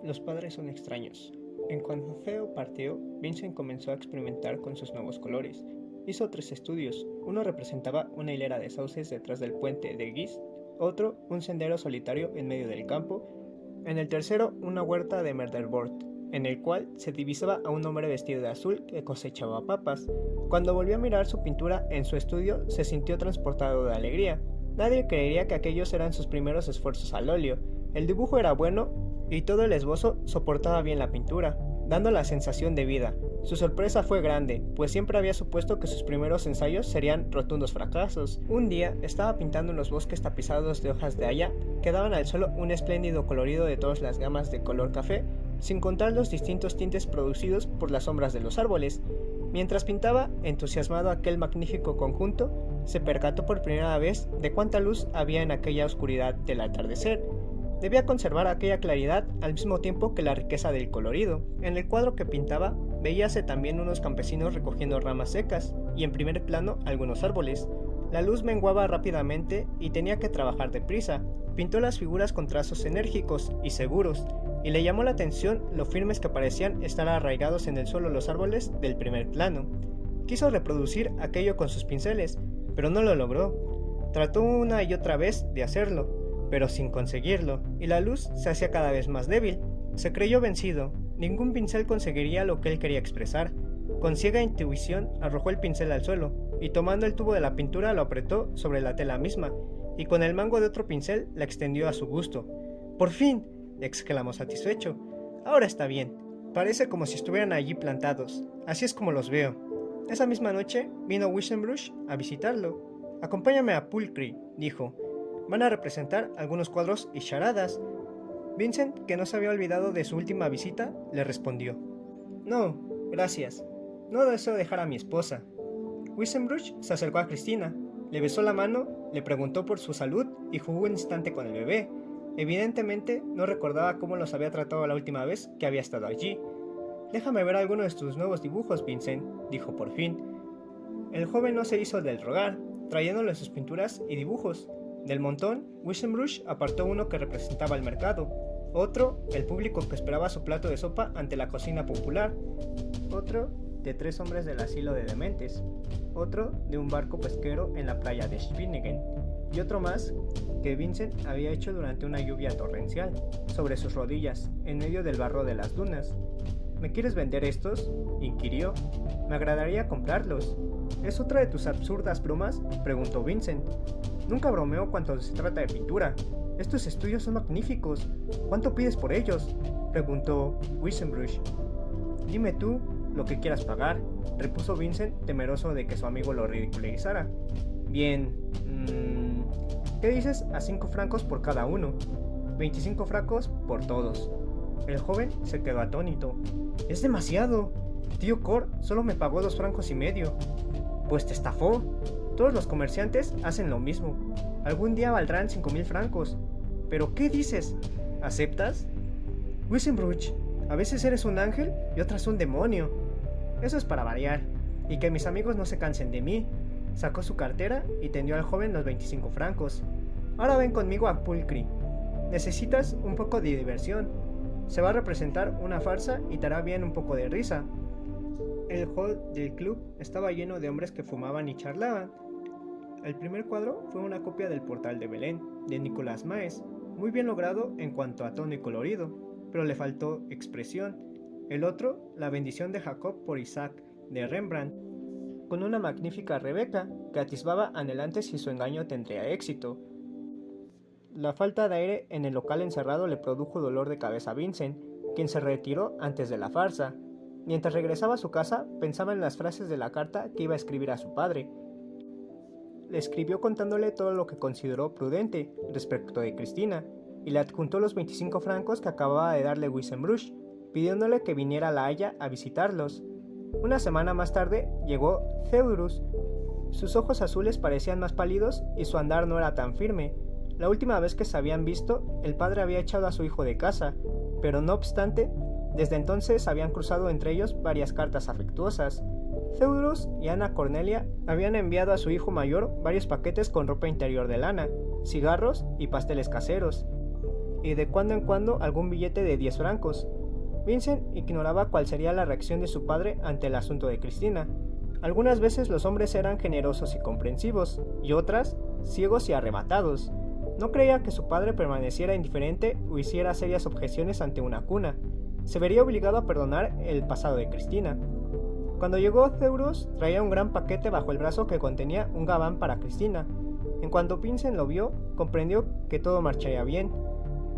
Los padres son extraños. En cuanto Theo partió, Vincent comenzó a experimentar con sus nuevos colores. Hizo 3 estudios. Uno representaba una hilera de sauces detrás del puente de Guise, otro un sendero solitario en medio del campo, en el tercero una huerta de Merdelbord, en el cual se divisaba a un hombre vestido de azul que cosechaba papas. Cuando volvió a mirar su pintura en su estudio, se sintió transportado de alegría. Nadie creería que aquellos eran sus primeros esfuerzos al óleo. El dibujo era bueno y todo el esbozo soportaba bien la pintura, dando la sensación de vida. Su sorpresa fue grande, pues siempre había supuesto que sus primeros ensayos serían rotundos fracasos. Un día estaba pintando en los bosques tapizados de hojas de haya que daban al suelo un espléndido colorido de todas las gamas de color café, sin contar los distintos tintes producidos por las sombras de los árboles. Mientras pintaba, entusiasmado aquel magnífico conjunto, se percató por primera vez de cuánta luz había en aquella oscuridad del atardecer. Debía conservar aquella claridad al mismo tiempo que la riqueza del colorido. En el cuadro que pintaba, veíase también unos campesinos recogiendo ramas secas, y en primer plano algunos árboles. La luz menguaba rápidamente y tenía que trabajar deprisa. Pintó las figuras con trazos enérgicos y seguros, y le llamó la atención lo firmes que parecían estar arraigados en el suelo los árboles del primer plano. Quiso reproducir aquello con sus pinceles, pero no lo logró. Trató una y otra vez de hacerlo, pero sin conseguirlo, y la luz se hacía cada vez más débil. Se creyó vencido. Ningún pincel conseguiría lo que él quería expresar. Con ciega intuición arrojó el pincel al suelo, y tomando el tubo de la pintura lo apretó sobre la tela misma, y con el mango de otro pincel la extendió a su gusto. ¡Por fin!, exclamó satisfecho. Ahora está bien. Parece como si estuvieran allí plantados. Así es como los veo. Esa misma noche vino Wissenbruch a visitarlo. Acompáñame a Pulcry, dijo. Van a representar algunos cuadros y charadas. Vincent, que no se había olvidado de su última visita, le respondió. No, gracias. No deseo dejar a mi esposa. Wissenbruch se acercó a Cristina, le besó la mano, le preguntó por su salud y jugó un instante con el bebé. Evidentemente no recordaba cómo los había tratado la última vez que había estado allí. Déjame ver alguno de tus nuevos dibujos, Vincent, dijo por fin. El joven no se hizo del rogar, trayéndole sus pinturas y dibujos. Del montón, Wissenbruch apartó uno que representaba el mercado, otro, el público que esperaba su plato de sopa ante la cocina popular, otro, de 3 hombres del asilo de dementes, otro, de un barco pesquero en la playa de Schwiningen, y otro más que Vincent había hecho durante una lluvia torrencial, sobre sus rodillas, en medio del barro de las dunas. ¿Me quieres vender estos?, inquirió. Me agradaría comprarlos. ¿Es otra de tus absurdas bromas?, preguntó Vincent. Nunca bromeo cuando se trata de pintura. Estos estudios son magníficos. ¿Cuánto pides por ellos?, preguntó Wissenbruch. Dime tú lo que quieras pagar, repuso Vincent, temeroso de que su amigo lo ridiculizara. Bien, ¿qué dices a 5 francos por cada uno? 25 francos por todos. El joven se quedó atónito. ¡Es demasiado! Tío Cor solo me pagó 2 francos y medio. Pues te estafó. Todos los comerciantes hacen lo mismo. Algún día valdrán 5.000 francos. ¿Pero qué dices? ¿Aceptas? Wissenbruch, a veces eres un ángel y otras un demonio. Eso es para variar, y que mis amigos no se cansen de mí. Sacó su cartera y tendió al joven los 25 francos. Ahora ven conmigo a Pulcry. Necesitas un poco de diversión. Se va a representar una farsa y te hará bien un poco de risa. El hall del club estaba lleno de hombres que fumaban y charlaban. El primer cuadro fue una copia del Portal de Belén, de Nicolas Maes, muy bien logrado en cuanto a tono y colorido, pero le faltó expresión. El otro, La bendición de Jacob por Isaac, de Rembrandt, con una magnífica Rebeca que atisbaba anhelante si su engaño tendría éxito. La falta de aire en el local encerrado le produjo dolor de cabeza a Vincent, quien se retiró antes de la farsa. Mientras regresaba a su casa, pensaba en las frases de la carta que iba a escribir a su padre. Le escribió contándole todo lo que consideró prudente respecto de Cristina, y le adjuntó los 25 francos que acababa de darle Wissenbruch, pidiéndole que viniera a La Haya a visitarlos. Una semana más tarde llegó Theodorus. Sus ojos azules parecían más pálidos y su andar no era tan firme. La última vez que se habían visto, el padre había echado a su hijo de casa, pero no obstante, desde entonces habían cruzado entre ellos varias cartas afectuosas. Theodorus y Ana Cornelia habían enviado a su hijo mayor varios paquetes con ropa interior de lana, cigarros y pasteles caseros. y de cuando en cuando algún billete de 10 francos. Vincent ignoraba cuál sería la reacción de su padre ante el asunto de Cristina. Algunas veces los hombres eran generosos y comprensivos, y otras, ciegos y arrebatados. No creía que su padre permaneciera indiferente o hiciera serias objeciones ante una cuna. Se vería obligado a perdonar el pasado de Cristina. Cuando llegó Theurus, traía un gran paquete bajo el brazo que contenía un gabán para Cristina. En cuanto Vincent lo vio, comprendió que todo marcharía bien.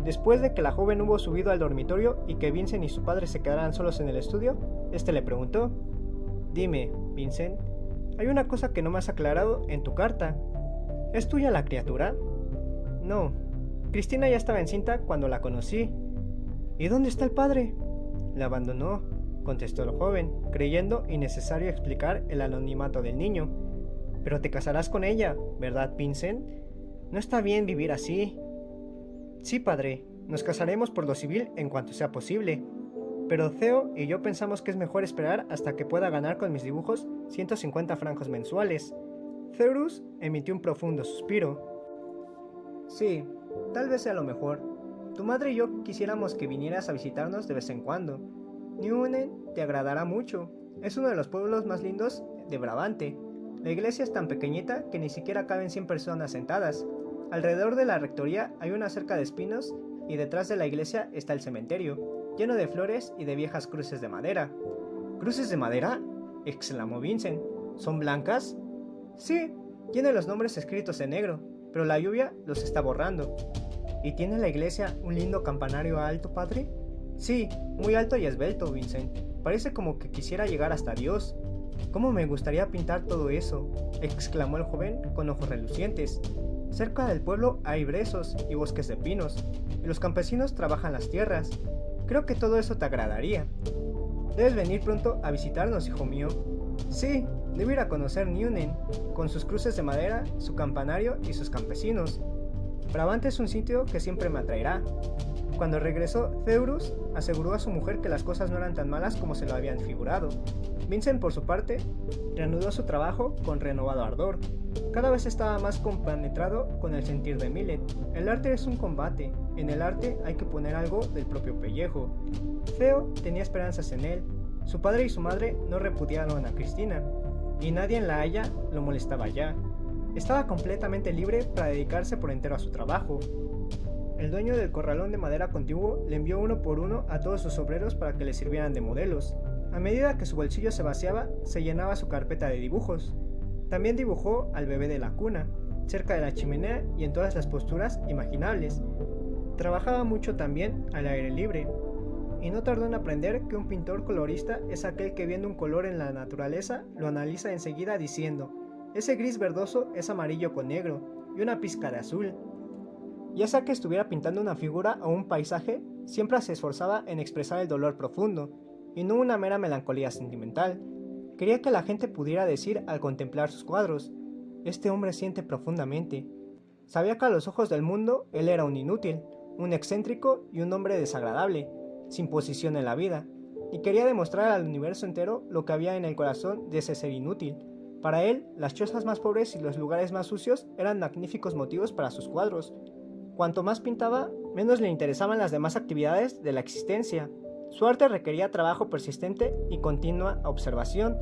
Después de que la joven hubo subido al dormitorio y que Vincent y su padre se quedaran solos en el estudio, este le preguntó: «Dime, Vincent, hay una cosa que no me has aclarado en tu carta. ¿Es tuya la criatura?» «No, Cristina ya estaba encinta cuando la conocí». «¿Y dónde está el padre?» «La abandonó», contestó el joven, creyendo innecesario explicar el anonimato del niño. «Pero te casarás con ella, ¿verdad, Vincent? No está bien vivir así». «Sí, padre, nos casaremos por lo civil en cuanto sea posible. Pero Theo y yo pensamos que es mejor esperar hasta que pueda ganar con mis dibujos 150 francos mensuales». Theurus emitió un profundo suspiro. «Sí, tal vez sea lo mejor. Tu madre y yo quisiéramos que vinieras a visitarnos de vez en cuando. Nieuwen te agradará mucho. Es uno de los pueblos más lindos de Brabante. La iglesia es tan pequeñita que ni siquiera caben 100 personas sentadas. Alrededor de la rectoría hay una cerca de espinos y detrás de la iglesia está el cementerio, lleno de flores y de viejas cruces de madera». «¿Cruces de madera?», exclamó Vincent. «¿Son blancas?» «Sí, tienen los nombres escritos en negro, pero la lluvia los está borrando». «¿Y tiene la iglesia un lindo campanario alto, padre?» «Sí, muy alto y esbelto, Vincent. Parece como que quisiera llegar hasta Dios». «¿Cómo me gustaría pintar todo eso?», exclamó el joven con ojos relucientes. «Cerca del pueblo hay brezos y bosques de pinos, y los campesinos trabajan las tierras. Creo que todo eso te agradaría. Debes venir pronto a visitarnos, hijo mío». «Sí, debo ir a conocer Nieuwen, con sus cruces de madera, su campanario y sus campesinos. Brabante es un sitio que siempre me atraerá». Cuando regresó, Theurus aseguró a su mujer que las cosas no eran tan malas como se lo habían figurado. Vincent, por su parte, reanudó su trabajo con renovado ardor. Cada vez estaba más compenetrado con el sentir de Millet. El arte es un combate. En el arte hay que poner algo del propio pellejo. Theo tenía esperanzas en él. Su padre y su madre no repudiaron a Cristina, y nadie en La Haya lo molestaba ya. Estaba completamente libre para dedicarse por entero a su trabajo. El dueño del corralón de madera contiguo le envió uno por uno a todos sus obreros para que le sirvieran de modelos. A medida que su bolsillo se vaciaba, se llenaba su carpeta de dibujos. También dibujó al bebé de la cuna, cerca de la chimenea y en todas las posturas imaginables. Trabajaba mucho también al aire libre, y no tardó en aprender que un pintor colorista es aquel que, viendo un color en la naturaleza, lo analiza enseguida diciendo: «Ese gris verdoso es amarillo con negro y una pizca de azul». Ya sea que estuviera pintando una figura o un paisaje, siempre se esforzaba en expresar el dolor profundo, y no una mera melancolía sentimental. Quería que la gente pudiera decir al contemplar sus cuadros: «Este hombre siente profundamente». Sabía que a los ojos del mundo él era un inútil, un excéntrico y un hombre desagradable, sin posición en la vida, y quería demostrar al universo entero lo que había en el corazón de ese ser inútil. Para él, las chozas más pobres y los lugares más sucios eran magníficos motivos para sus cuadros. Cuanto más pintaba, menos le interesaban las demás actividades de la existencia. Su arte requería trabajo persistente y continua observación.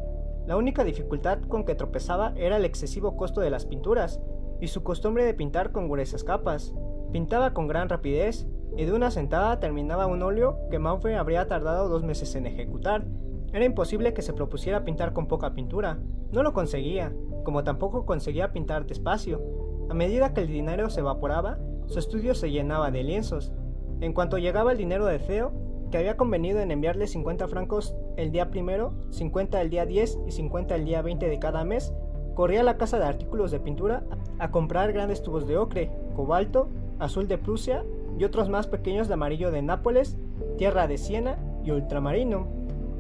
La única dificultad con que tropezaba era el excesivo costo de las pinturas y su costumbre de pintar con gruesas capas. Pintaba con gran rapidez y de una sentada terminaba un óleo que Mauve habría tardado 2 meses en ejecutar. Era imposible que se propusiera pintar con poca pintura. No lo conseguía, como tampoco conseguía pintar despacio. A medida que el dinero se evaporaba, su estudio se llenaba de lienzos. En cuanto llegaba el dinero de Theo, que había convenido en enviarle 50 francos el día primero, 50 el día 10 y 50 el día 20 de cada mes, corría a la casa de artículos de pintura a comprar grandes tubos de ocre, cobalto, azul de Prusia y otros más pequeños de amarillo de Nápoles, tierra de Siena y ultramarino.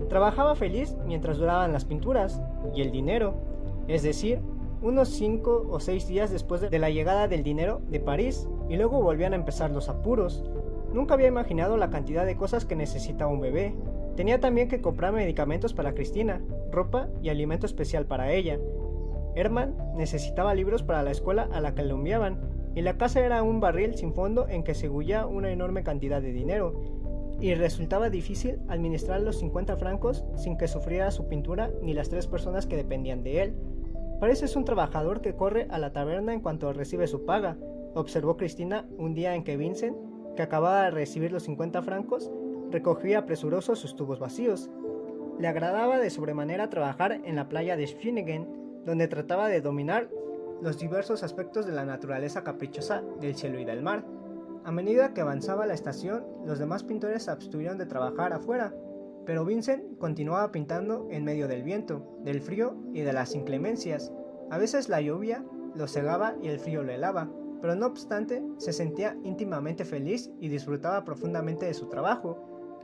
Trabajaba feliz mientras duraban las pinturas y el dinero, es decir, unos 5 o 6 días después de la llegada del dinero de París, y luego volvían a empezar los apuros. Nunca había imaginado la cantidad de cosas que necesitaba un bebé. Tenía también que comprar medicamentos para Cristina, ropa y alimento especial para ella. Hermann necesitaba libros para la escuela a la que lo enviaban, y la casa era un barril sin fondo en que se bullía una enorme cantidad de dinero, y resultaba difícil administrar los 50 francos sin que sufriera su pintura ni las 3 personas que dependían de él. Pareces un trabajador que corre a la taberna en cuanto recibe su paga, observó Cristina un día en que Vincent, que acababa de recibir los 50 francos, recogía presuroso sus tubos vacíos. Le agradaba de sobremanera trabajar en la playa de Schwiningen, donde trataba de dominar los diversos aspectos de la naturaleza caprichosa del cielo y del mar. A medida que avanzaba la estación, los demás pintores se abstuvieron de trabajar afuera, pero Vincent continuaba pintando en medio del viento, del frío y de las inclemencias. A veces la lluvia lo cegaba y el frío lo helaba, pero no obstante se sentía íntimamente feliz y disfrutaba profundamente de su trabajo.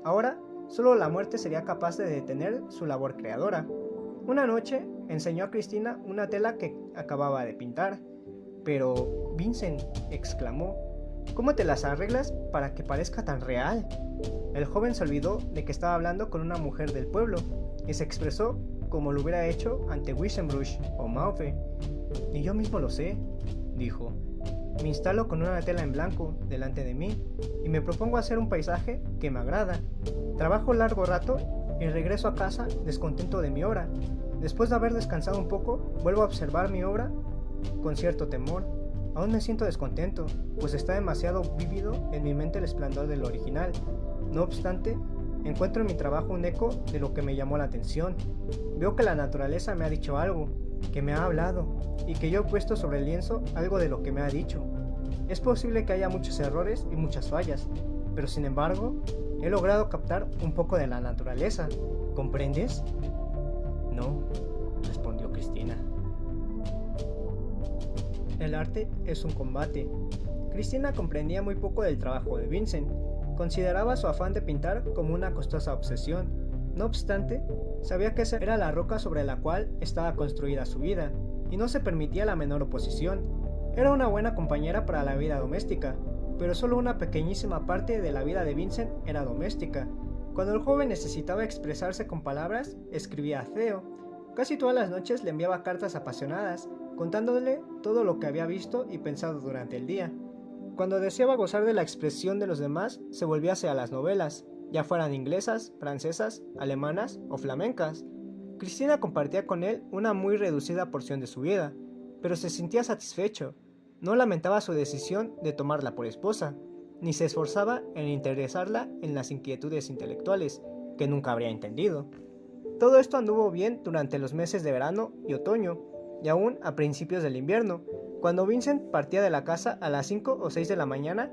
Ahora, solo la muerte sería capaz de detener su labor creadora. Una noche enseñó a Cristina una tela que acababa de pintar. «Pero, Vincent», exclamó, «¿cómo te las arreglas para que parezca tan real?». El joven se olvidó de que estaba hablando con una mujer del pueblo y se expresó como lo hubiera hecho ante Wissenbruch o Mauve. «Ni yo mismo lo sé», dijo. «Me instalo con una tela en blanco delante de mí y me propongo hacer un paisaje que me agrada. Trabajo largo rato y regreso a casa descontento de mi obra. Después de haber descansado un poco, vuelvo a observar mi obra con cierto temor. Aún me siento descontento, pues está demasiado vívido en mi mente el esplendor del original. No obstante, encuentro en mi trabajo un eco de lo que me llamó la atención. Veo que la naturaleza me ha dicho algo, que me ha hablado, y que yo he puesto sobre el lienzo algo de lo que me ha dicho. Es posible que haya muchos errores y muchas fallas, pero sin embargo, he logrado captar un poco de la naturaleza. ¿Comprendes?». «No», respondió Cristina. El arte es un combate. Cristina comprendía muy poco del trabajo de Vincent. Consideraba su afán de pintar como una costosa obsesión. No obstante, sabía que esa era la roca sobre la cual estaba construida su vida, y no se permitía la menor oposición. Era una buena compañera para la vida doméstica, pero solo una pequeñísima parte de la vida de Vincent era doméstica. Cuando el joven necesitaba expresarse con palabras, escribía a Theo. Casi todas las noches le enviaba cartas apasionadas, contándole todo lo que había visto y pensado durante el día. Cuando deseaba gozar de la expresión de los demás, se volvía hacia las novelas, ya fueran inglesas, francesas, alemanas o flamencas. Cristina compartía con él una muy reducida porción de su vida, pero se sentía satisfecho. No lamentaba su decisión de tomarla por esposa, ni se esforzaba en interesarla en las inquietudes intelectuales, que nunca habría entendido. Todo esto anduvo bien durante los meses de verano y otoño, y aún a principios del invierno, cuando Vincent partía de la casa a las 5 o 6 de la mañana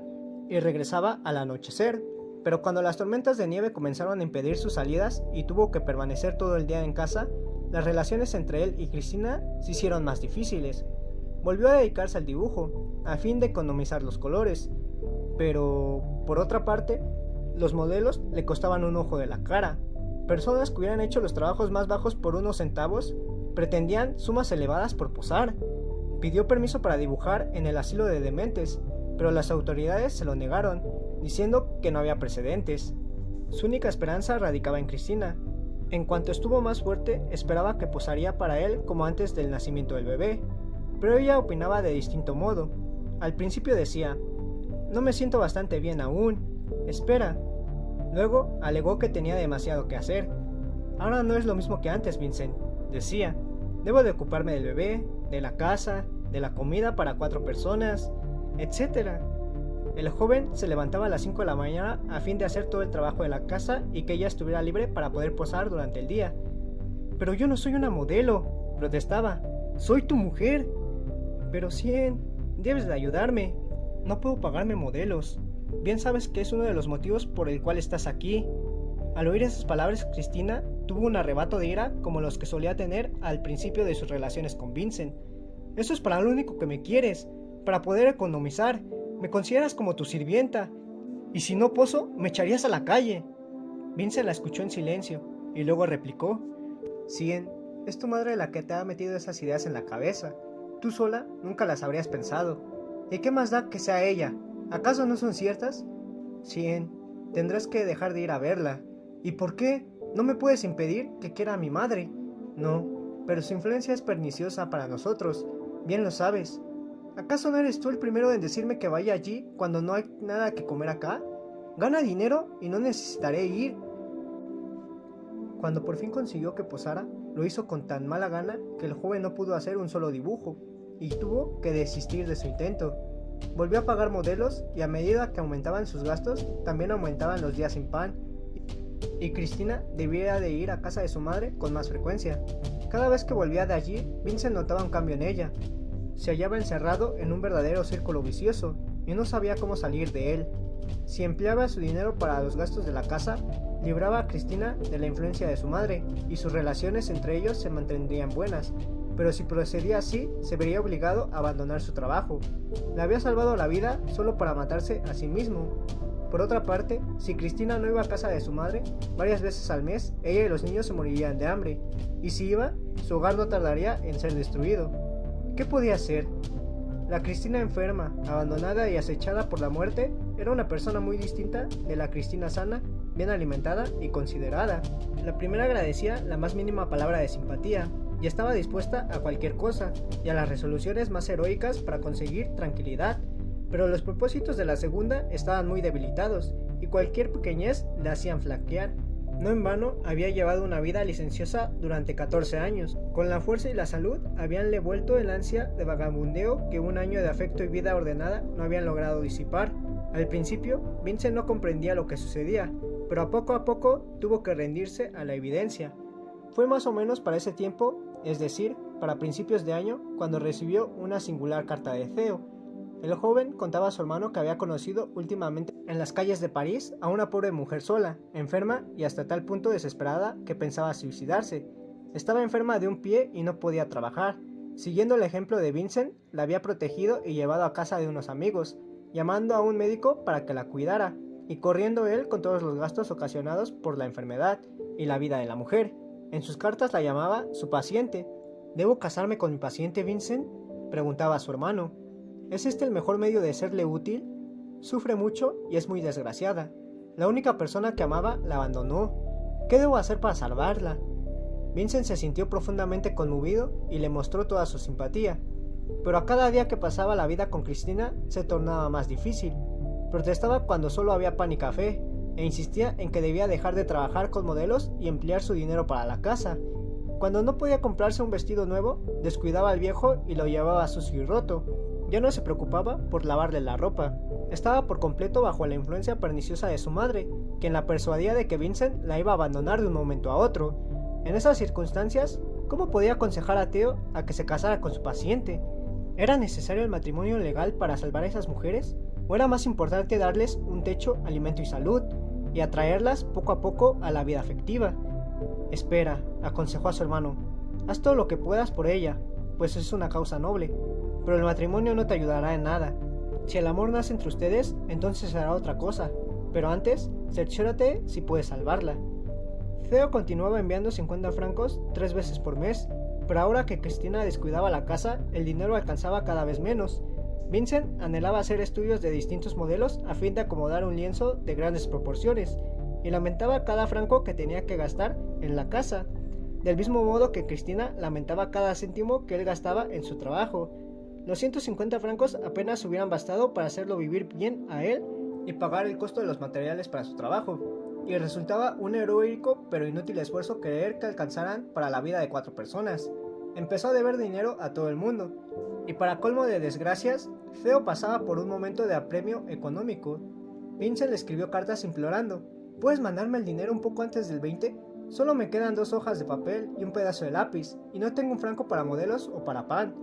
y regresaba al anochecer. Pero cuando las tormentas de nieve comenzaron a impedir sus salidas y tuvo que permanecer todo el día en casa, las relaciones entre él y Cristina se hicieron más difíciles. Volvió a dedicarse al dibujo, a fin de economizar los colores, pero, por otra parte, los modelos le costaban un ojo de la cara. Personas que hubieran hecho los trabajos más bajos por unos centavos pretendían sumas elevadas por posar. Pidió permiso para dibujar en el asilo de dementes, pero las autoridades se lo negaron, diciendo que no había precedentes. Su única esperanza radicaba en Cristina. En cuanto estuvo más fuerte, esperaba que posaría para él como antes del nacimiento del bebé, pero ella opinaba de distinto modo. Al principio decía: «No me siento bastante bien aún, espera». Luego alegó que tenía demasiado que hacer. «Ahora no es lo mismo que antes, Vincent», decía. «Debo de ocuparme del bebé, de la casa, de la comida para 4 personas, etc». El joven se levantaba a las 5 de la mañana a fin de hacer todo el trabajo de la casa y que ella estuviera libre para poder posar durante el día. «Pero yo no soy una modelo», protestaba. «Soy tu mujer». «Pero Cien, debes de ayudarme. No puedo pagarme modelos. Bien sabes que es uno de los motivos por el cual estás aquí». Al oír esas palabras, Cristina tuvo un arrebato de ira como los que solía tener al principio de sus relaciones con Vincent. «Eso es para lo único que me quieres, para poder economizar. Me consideras como tu sirvienta, y si no poso, me echarías a la calle». Vincent la escuchó en silencio, y luego replicó: «Cien, es tu madre la que te ha metido esas ideas en la cabeza. Tú sola nunca las habrías pensado. ¿Y qué más da que sea ella? ¿Acaso no son ciertas?». «Cien, tendrás que dejar de ir a verla». «¿Y por qué? ¿No me puedes impedir que quiera a mi madre?». «No, pero su influencia es perniciosa para nosotros, bien lo sabes». ¿Acaso no eres tú el primero en decirme que vaya allí cuando no hay nada que comer acá? Gana dinero y no necesitaré ir. Cuando por fin consiguió que posara, lo hizo con tan mala gana que el joven no pudo hacer un solo dibujo y tuvo que desistir de su intento. Volvió a pagar modelos y a medida que aumentaban sus gastos, también aumentaban los días sin pan. Y Cristina debía de ir a casa de su madre con más frecuencia. Cada vez que volvía de allí, Vincent notaba un cambio en ella. Se hallaba encerrado en un verdadero círculo vicioso y no sabía cómo salir de él. Si empleaba su dinero para los gastos de la casa, libraba a Cristina de la influencia de su madre y sus relaciones entre ellos se mantendrían buenas, pero si procedía así, se vería obligado a abandonar su trabajo. Le había salvado la vida solo para matarse a sí mismo. Por otra parte, si Cristina no iba a casa de su madre, varias veces al mes, ella y los niños se morirían de hambre, y si iba, su hogar no tardaría en ser destruido. ¿Qué podía hacer? La Cristina enferma, abandonada y acechada por la muerte, era una persona muy distinta de la Cristina sana, bien alimentada y considerada. La primera agradecía la más mínima palabra de simpatía, y estaba dispuesta a cualquier cosa, y a las resoluciones más heroicas para conseguir tranquilidad. Pero los propósitos de la segunda estaban muy debilitados, y cualquier pequeñez le hacían flaquear. No en vano había llevado una vida licenciosa durante 14 años. Con la fuerza y la salud habíanle vuelto el ansia de vagabundeo que un año de afecto y vida ordenada no habían logrado disipar. Al principio, Vincent no comprendía lo que sucedía, pero a poco tuvo que rendirse a la evidencia. Fue más o menos para ese tiempo, es decir, para principios de año, cuando recibió una singular carta de Theo. El joven contaba a su hermano que había conocido últimamente en las calles de París a una pobre mujer sola, enferma y hasta tal punto desesperada que pensaba suicidarse. Estaba enferma de un pie y no podía trabajar. Siguiendo el ejemplo de Vincent, la había protegido y llevado a casa de unos amigos, llamando a un médico para que la cuidara, y corriendo él con todos los gastos ocasionados por la enfermedad y la vida de la mujer. En sus cartas la llamaba su paciente. ¿Debo casarme con mi paciente, Vincent?, preguntaba a su hermano. ¿Es este el mejor medio de serle útil? Sufre mucho y es muy desgraciada. La única persona que amaba la abandonó. ¿Qué debo hacer para salvarla? Vincent se sintió profundamente conmovido y le mostró toda su simpatía. Pero a cada día que pasaba la vida con Cristina se tornaba más difícil. Protestaba cuando solo había pan y café, e insistía en que debía dejar de trabajar con modelos y emplear su dinero para la casa. Cuando no podía comprarse un vestido nuevo, descuidaba al viejo y lo llevaba sucio y roto. Ya no se preocupaba por lavarle la ropa. Estaba por completo bajo la influencia perniciosa de su madre, quien la persuadía de que Vincent la iba a abandonar de un momento a otro. En esas circunstancias, ¿cómo podía aconsejar a Theo a que se casara con su paciente? ¿Era necesario el matrimonio legal para salvar a esas mujeres? ¿O era más importante darles un techo, alimento y salud, y atraerlas poco a poco a la vida afectiva? Espera, aconsejó a su hermano. Haz todo lo que puedas por ella, pues es una causa noble. Pero el matrimonio no te ayudará en nada. Si el amor nace entre ustedes, entonces será otra cosa. Pero antes, cerciórate si puedes salvarla. Theo continuaba enviando 50 francos 3 veces por mes, pero ahora que Cristina descuidaba la casa, el dinero alcanzaba cada vez menos. Vincent anhelaba hacer estudios de distintos modelos a fin de acomodar un lienzo de grandes proporciones, y lamentaba cada franco que tenía que gastar en la casa, del mismo modo que Cristina lamentaba cada céntimo que él gastaba en su trabajo. Los 150 francos apenas hubieran bastado para hacerlo vivir bien a él y pagar el costo de los materiales para su trabajo, y resultaba un heroico pero inútil esfuerzo creer que alcanzaran para la vida de 4 personas. Empezó a deber dinero a todo el mundo, y para colmo de desgracias, Theo pasaba por un momento de apremio económico. Vincent le escribió cartas implorando: ¿puedes mandarme el dinero un poco antes del 20? Solo me quedan 2 hojas de papel y un pedazo de lápiz, y no tengo un franco para modelos o para pan.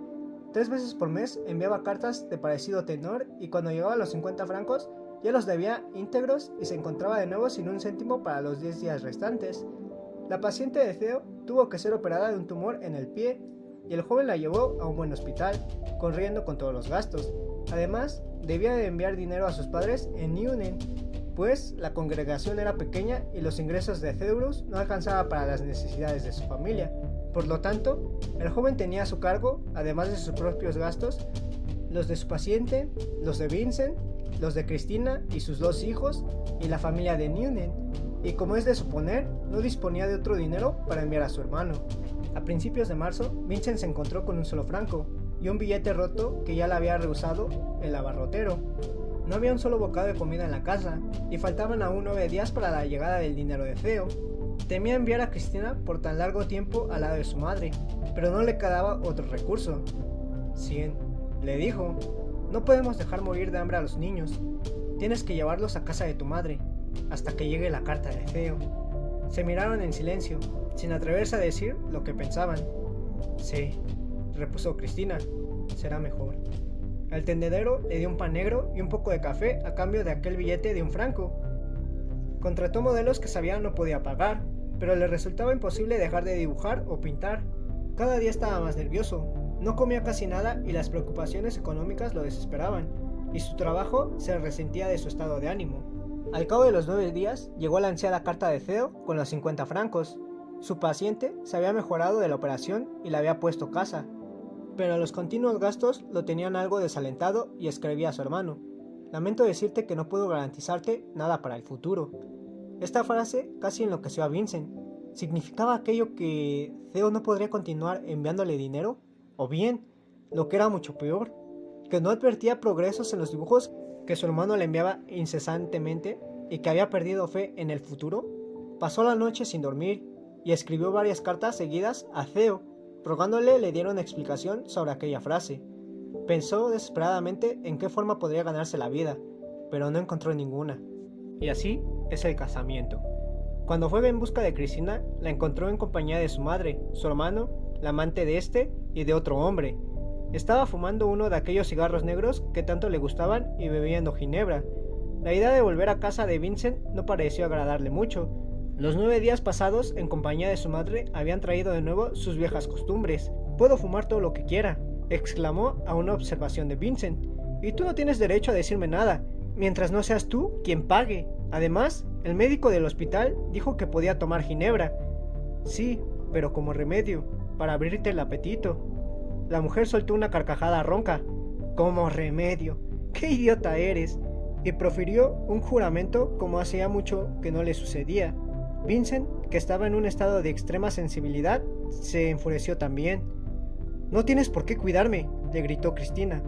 3 veces por mes enviaba cartas de parecido tenor, y cuando llegaba a los 50 francos ya los debía íntegros y se encontraba de nuevo sin un céntimo para los 10 días restantes. La paciente de Theo tuvo que ser operada de un tumor en el pie, y el joven la llevó a un buen hospital, corriendo con todos los gastos. Además, debía de enviar dinero a sus padres en Neuenen, pues la congregación era pequeña y los ingresos de Theodorus no alcanzaban para las necesidades de su familia. Por lo tanto, el joven tenía a su cargo, además de sus propios gastos, los de su paciente, los de Vincent, los de Cristina y sus 2 hijos, y la familia de Neuenen, y como es de suponer, no disponía de otro dinero para enviar a su hermano. A principios de marzo, Vincent se encontró con un solo franco, y un billete roto que ya le había rehusado el abarrotero. No había un solo bocado de comida en la casa, y faltaban aún 9 días para la llegada del dinero de Theo. Temía enviar a Cristina por tan largo tiempo al lado de su madre, pero no le quedaba otro recurso. Cien, le dijo, no podemos dejar morir de hambre a los niños. Tienes que llevarlos a casa de tu madre, hasta que llegue la carta de Theo. Se miraron en silencio, sin atreverse a decir lo que pensaban. Sí, repuso Cristina, será mejor. El tendedero le dio un pan negro y un poco de café a cambio de aquel billete de 1 franco. Contrató modelos que sabía no podía pagar, pero le resultaba imposible dejar de dibujar o pintar. Cada día estaba más nervioso, no comía casi nada y las preocupaciones económicas lo desesperaban, y su trabajo se resentía de su estado de ánimo. Al cabo de los 9 días, llegó la ansiada carta de Theo con los 50 francos. Su paciente se había mejorado de la operación y le había puesto casa, pero los continuos gastos lo tenían algo desalentado y escribía a su hermano. Lamento decirte que no puedo garantizarte nada para el futuro. Esta frase casi enloqueció a Vincent. ¿Significaba aquello que Theo no podría continuar enviándole dinero? O bien, lo que era mucho peor, que no advertía progresos en los dibujos que su hermano le enviaba incesantemente y que había perdido fe en el futuro. Pasó la noche sin dormir y escribió varias cartas seguidas a Theo, rogándole le diera una explicación sobre aquella frase. Pensó desesperadamente en qué forma podría ganarse la vida, pero no encontró ninguna. Y así es el casamiento. Cuando fue en busca de Cristina, la encontró en compañía de su madre, su hermano, la amante de este y de otro hombre. Estaba fumando uno de aquellos cigarros negros que tanto le gustaban y bebiendo ginebra. La idea de volver a casa de Vincent no pareció agradarle mucho. Los 9 días pasados en compañía de su madre habían traído de nuevo sus viejas costumbres. «Puedo fumar todo lo que quiera», exclamó a una observación de Vincent. «Y tú no tienes derecho a decirme nada, mientras no seas tú quien pague. Además, el médico del hospital dijo que podía tomar ginebra». «Sí, pero como remedio, para abrirte el apetito». La mujer soltó una carcajada ronca. «Como remedio, qué idiota eres», y profirió un juramento como hacía mucho que no le sucedía. Vincent, que estaba en un estado de extrema sensibilidad, se enfureció también. «No tienes por qué cuidarme», le gritó Cristina,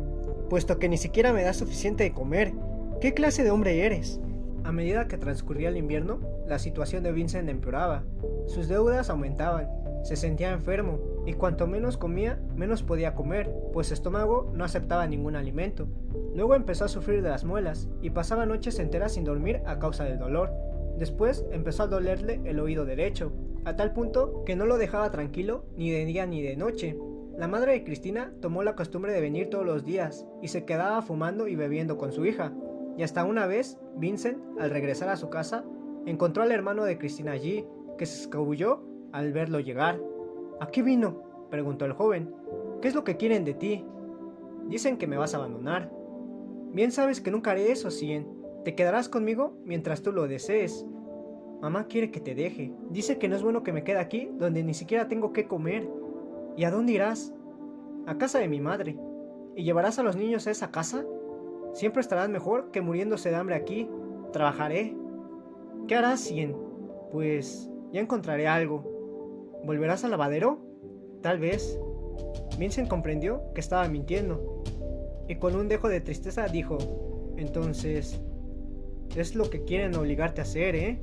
«puesto que ni siquiera me das suficiente de comer. ¿Qué clase de hombre eres?». A medida que transcurría el invierno, la situación de Vincent empeoraba. Sus deudas aumentaban, se sentía enfermo, y cuanto menos comía, menos podía comer, pues su estómago no aceptaba ningún alimento. Luego empezó a sufrir de las muelas, y pasaba noches enteras sin dormir a causa del dolor. Después empezó a dolerle el oído derecho, a tal punto que no lo dejaba tranquilo ni de día ni de noche. La madre de Cristina tomó la costumbre de venir todos los días, y se quedaba fumando y bebiendo con su hija. Y hasta una vez, Vincent, al regresar a su casa, encontró al hermano de Cristina allí, que se escabulló al verlo llegar. «¿A qué vino?», preguntó el joven. «¿Qué es lo que quieren de ti?». «Dicen que me vas a abandonar». «Bien sabes que nunca haré eso, Cien. Te quedarás conmigo mientras tú lo desees». «Mamá quiere que te deje. Dice que no es bueno que me quede aquí, donde ni siquiera tengo qué comer». «¿Y a dónde irás?». «A casa de mi madre». «¿Y llevarás a los niños a esa casa?». «Siempre estarán mejor que muriéndose de hambre aquí. Trabajaré». «¿Qué harás, Cien?». «Pues ya encontraré algo». «¿Volverás al lavadero?». «Tal vez». Vincent comprendió que estaba mintiendo, y con un dejo de tristeza dijo: «Entonces, es lo que quieren obligarte a hacer, ¿eh?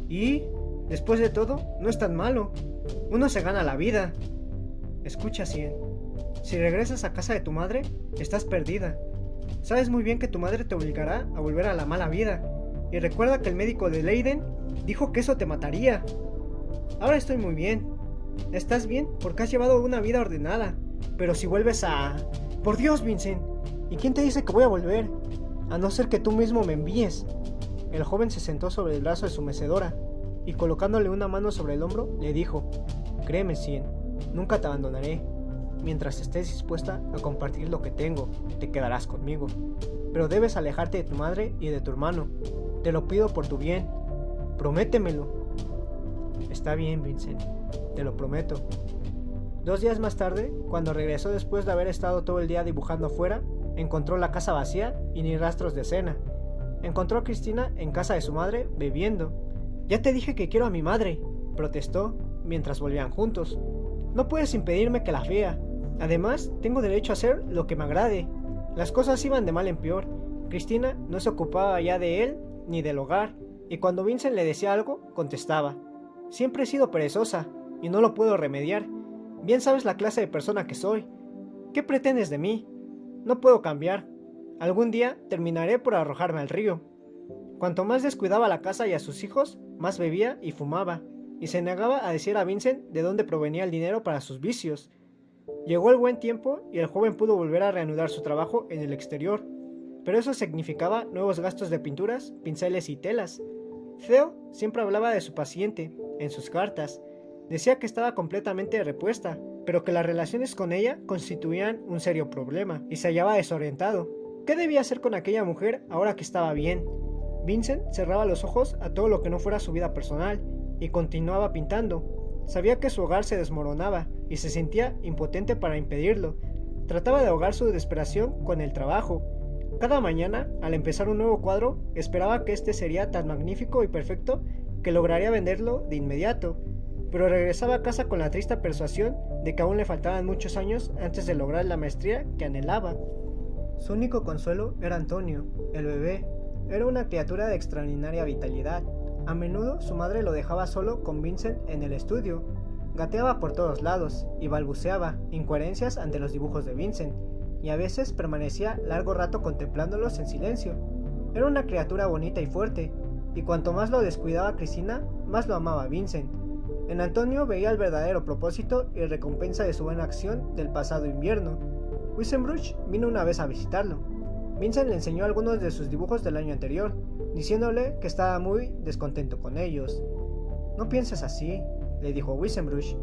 Y, después de todo, no es tan malo. Uno se gana la vida». «Escucha, Cien. Si regresas a casa de tu madre, estás perdida. Sabes muy bien que tu madre te obligará a volver a la mala vida. Y recuerda que el médico de Leiden dijo que eso te mataría. Ahora estoy muy bien. Estás bien porque has llevado una vida ordenada. Pero si vuelves a... ¡Por Dios, Vincent! ¿Y quién te dice que voy a volver? A no ser que tú mismo me envíes». El joven se sentó sobre el brazo de su mecedora y colocándole una mano sobre el hombro, le dijo: «Créeme, Cien, nunca te abandonaré. Mientras estés dispuesta a compartir lo que tengo, te quedarás conmigo. Pero debes alejarte de tu madre y de tu hermano. Te lo pido por tu bien. Prométemelo». «Está bien, Vincent, te lo prometo». 2 días más tarde, cuando regresó después de haber estado todo el día dibujando afuera, encontró la casa vacía y ni rastros de cena. Encontró a Cristina en casa de su madre, bebiendo. «Ya te dije que quiero a mi madre», protestó, mientras volvían juntos. «No puedes impedirme que la vea. Además, tengo derecho a hacer lo que me agrade. Las cosas iban de mal en peor. Cristina no se ocupaba ya de él ni del hogar, y cuando Vincent le decía algo, contestaba: siempre he sido perezosa, y no lo puedo remediar. Bien sabes la clase de persona que soy. ¿Qué pretendes de mí? No puedo cambiar. Algún día terminaré por arrojarme al río. Cuanto más descuidaba la casa y a sus hijos, más bebía y fumaba, y se negaba a decir a Vincent de dónde provenía el dinero para sus vicios. Llegó el buen tiempo y el joven pudo volver a reanudar su trabajo en el exterior, pero eso significaba nuevos gastos de pinturas, pinceles y telas. Theo siempre hablaba de su paciente en sus cartas. Decía que estaba completamente repuesta, pero que las relaciones con ella constituían un serio problema, y se hallaba desorientado. ¿Qué debía hacer con aquella mujer ahora que estaba bien? Vincent cerraba los ojos a todo lo que no fuera su vida personal, y continuaba pintando. Sabía que su hogar se desmoronaba, y se sentía impotente para impedirlo. Trataba de ahogar su desesperación con el trabajo. Cada mañana, al empezar un nuevo cuadro, esperaba que este sería tan magnífico y perfecto que lograría venderlo de inmediato, pero regresaba a casa con la triste persuasión de que aún le faltaban muchos años antes de lograr la maestría que anhelaba. Su único consuelo era Antonio, el bebé. Era una criatura de extraordinaria vitalidad. A menudo su madre lo dejaba solo con Vincent en el estudio. Gateaba por todos lados y balbuceaba incoherencias ante los dibujos de Vincent, y a veces permanecía largo rato contemplándolos en silencio. Era una criatura bonita y fuerte, y cuanto más lo descuidaba Cristina, más lo amaba Vincent. En Antonio veía el verdadero propósito y recompensa de su buena acción del pasado invierno. Wissenbruch vino una vez a visitarlo. Vincent le enseñó algunos de sus dibujos del año anterior, diciéndole que estaba muy descontento con ellos. «No pienses así», le dijo Wissenbruch.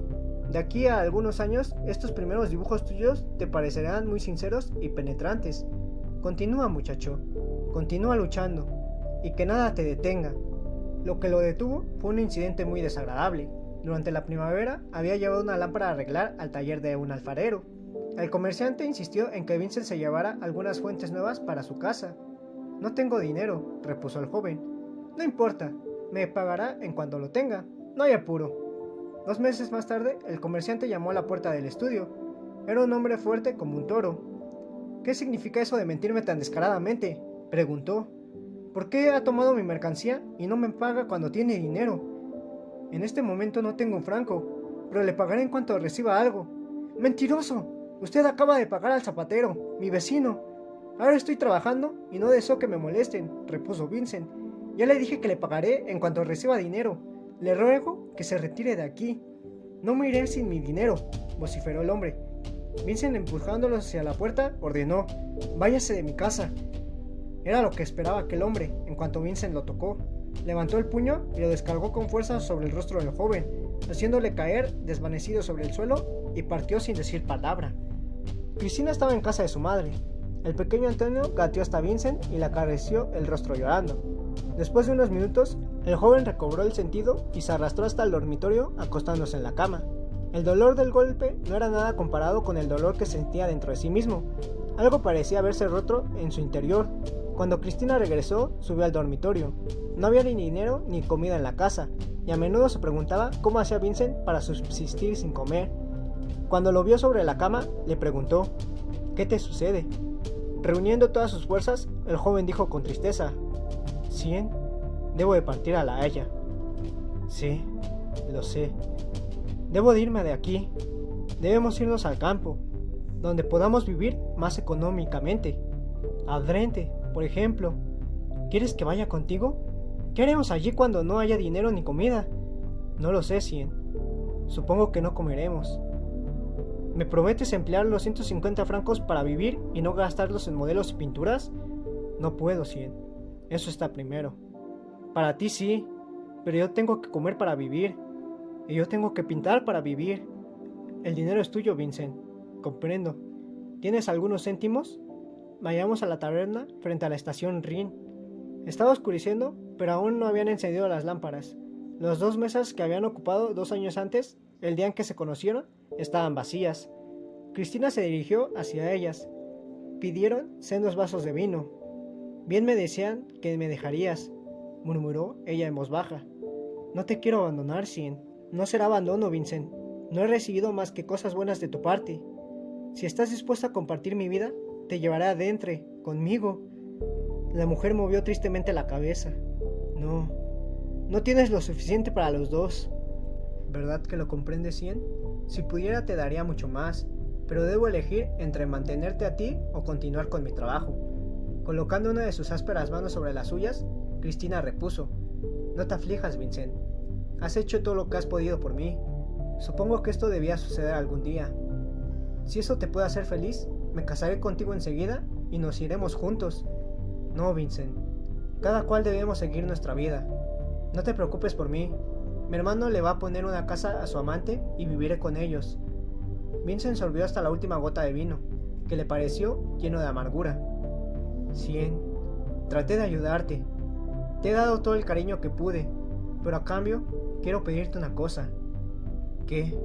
«De aquí a algunos años, estos primeros dibujos tuyos te parecerán muy sinceros y penetrantes. Continúa, muchacho, continúa luchando, y que nada te detenga». Lo que lo detuvo fue un incidente muy desagradable. Durante la primavera había llevado una lámpara a arreglar al taller de un alfarero. El comerciante insistió en que Vincent se llevara algunas fuentes nuevas para su casa. «No tengo dinero», repuso el joven. «No importa, me pagará en cuanto lo tenga, no hay apuro». 2 meses más tarde, el comerciante llamó a la puerta del estudio. Era un hombre fuerte como un toro. «¿Qué significa eso de mentirme tan descaradamente?», preguntó. «¿Por qué ha tomado mi mercancía y no me paga cuando tiene dinero? En este momento no tengo un franco, pero le pagaré en cuanto reciba algo». «¡Mentiroso! Usted acaba de pagar al zapatero, mi vecino». «Ahora estoy trabajando y no deseo que me molesten», repuso Vincent. «Ya le dije que le pagaré en cuanto reciba dinero. Le ruego que se retire de aquí». «No me iré sin mi dinero», vociferó el hombre. Vincent, empujándolo hacia la puerta, ordenó: «Váyase de mi casa». Era lo que esperaba aquel hombre. En cuanto Vincent lo tocó, levantó el puño y lo descargó con fuerza sobre el rostro del joven, haciéndole caer desvanecido sobre el suelo, y partió sin decir palabra. Cristina estaba en casa de su madre. El pequeño Antonio gateó hasta Vincent y le acarició el rostro llorando. Después de unos minutos, el joven recobró el sentido y se arrastró hasta el dormitorio, acostándose en la cama. El dolor del golpe no era nada comparado con el dolor que sentía dentro de sí mismo. Algo parecía haberse roto en su interior. Cuando Cristina regresó, subió al dormitorio. No había ni dinero ni comida en la casa, y a menudo se preguntaba cómo hacía Vincent para subsistir sin comer. Cuando lo vio sobre la cama, le preguntó: «¿Qué te sucede?». Reuniendo todas sus fuerzas, el joven dijo con tristeza: «100, debo de partir a La Haya». «Sí, lo sé. Debo de irme de aquí. Debemos irnos al campo, donde podamos vivir más económicamente. A Drenthe, por ejemplo. ¿Quieres que vaya contigo? ¿Qué haremos allí cuando no haya dinero ni comida?». «No lo sé, Cien. Supongo que no comeremos». «¿Me prometes emplear los 150 francos para vivir y no gastarlos en modelos y pinturas?». «No puedo, Cien. Eso está primero». «Para ti sí, pero yo tengo que comer para vivir. Y yo tengo que pintar para vivir». «El dinero es tuyo, Vincent. Comprendo. ¿Tienes algunos céntimos?». Vayamos a la taberna frente a la estación Rin. Estaba oscureciendo, pero aún no habían encendido las lámparas. Las 2 mesas que habían ocupado 2 años antes, el día en que se conocieron, estaban vacías. Cristina se dirigió hacia ellas. Pidieron sendos vasos de vino. «Bien me decían que me dejarías», murmuró ella en voz baja. «No te quiero abandonar, Cien». «No será abandono, Vincent. No he recibido más que cosas buenas de tu parte». Si estás dispuesta a compartir mi vida, te llevaré adentro, conmigo. La mujer movió tristemente la cabeza. No, no tienes lo suficiente para los dos. ¿Verdad que lo comprendes, Cien? Si pudiera te daría mucho más, pero debo elegir entre mantenerte a ti o continuar con mi trabajo. Colocando una de sus ásperas manos sobre las suyas, Cristina repuso: No te aflijas, Vincent. Has hecho todo lo que has podido por mí. Supongo que esto debía suceder algún día. Si eso te puede hacer feliz, me casaré contigo enseguida y nos iremos juntos. No, Vincent. Cada cual debemos seguir nuestra vida. No te preocupes por mí. Mi hermano le va a poner una casa a su amante y viviré con ellos. Vincent sorbió hasta la última gota de vino, que le pareció lleno de amargura. Cien, traté de ayudarte. Te he dado todo el cariño que pude, pero a cambio quiero pedirte una cosa. ¿Qué?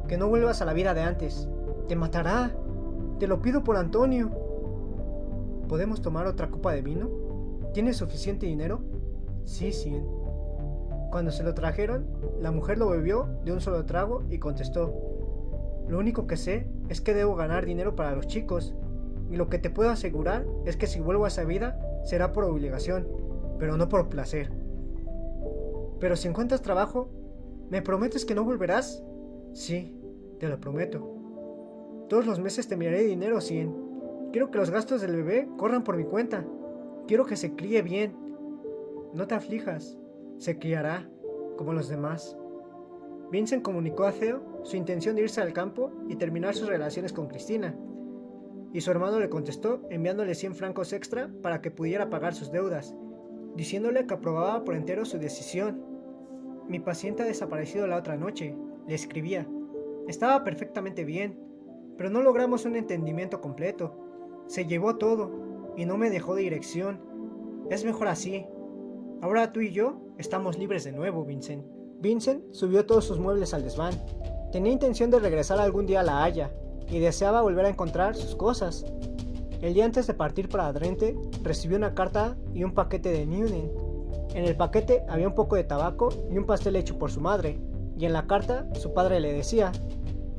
Que no vuelvas a la vida de antes. Te matará. Te lo pido por Antonio. ¿Podemos tomar otra copa de vino? ¿Tienes suficiente dinero? Sí, Cien. Cuando se lo trajeron, la mujer lo bebió de un solo trago y contestó: Lo único que sé es que debo ganar dinero para los chicos, y lo que te puedo asegurar es que si vuelvo a esa vida será por obligación, pero no por placer. Pero si encuentras trabajo, ¿me prometes que no volverás? Sí, te lo prometo. Todos los meses te enviaré dinero, Cien. Quiero que los gastos del bebé corran por mi cuenta. Quiero que se críe bien. No te aflijas. Se criará, como los demás. Vincent comunicó a Theo su intención de irse al campo y terminar sus relaciones con Cristina, y su hermano le contestó enviándole 100 francos extra para que pudiera pagar sus deudas, diciéndole que aprobaba por entero su decisión. Mi paciente ha desaparecido la otra noche, le escribía. Estaba perfectamente bien, pero no logramos un entendimiento completo. Se llevó todo y no me dejó dirección. Es mejor así. Ahora tú y yo estamos libres de nuevo, Vincent. Vincent subió todos sus muebles al desván. Tenía intención de regresar algún día a La Haya y deseaba volver a encontrar sus cosas. El día antes de partir para Drenthe, recibió una carta y un paquete de Newnen. En el paquete había un poco de tabaco y un pastel hecho por su madre, y en la carta su padre le decía: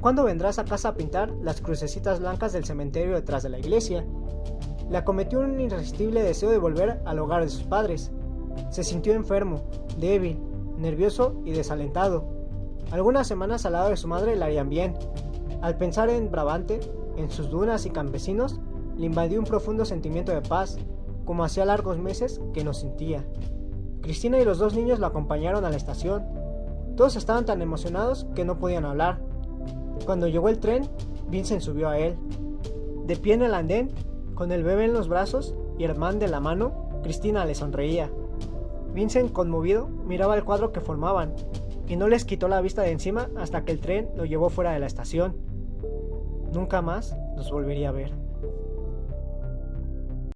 ¿Cuándo vendrás a casa a pintar las crucecitas blancas del cementerio detrás de la iglesia? Le acometió un irresistible deseo de volver al hogar de sus padres. Se sintió enfermo, débil, nervioso y desalentado. Algunas semanas al lado de su madre le harían bien. Al pensar en Brabante, en sus dunas y campesinos, le invadió un profundo sentimiento de paz, como hacía largos meses que no sentía. Cristina y los dos niños lo acompañaron a la estación. Todos estaban tan emocionados que no podían hablar. Cuando llegó el tren, Vincent subió a él. De pie en el andén, con el bebé en los brazos y Herman de la mano, Cristina le sonreía. Vincent, conmovido, miraba el cuadro que formaban, y no les quitó la vista de encima hasta que el tren lo llevó fuera de la estación. Nunca más los volvería a ver.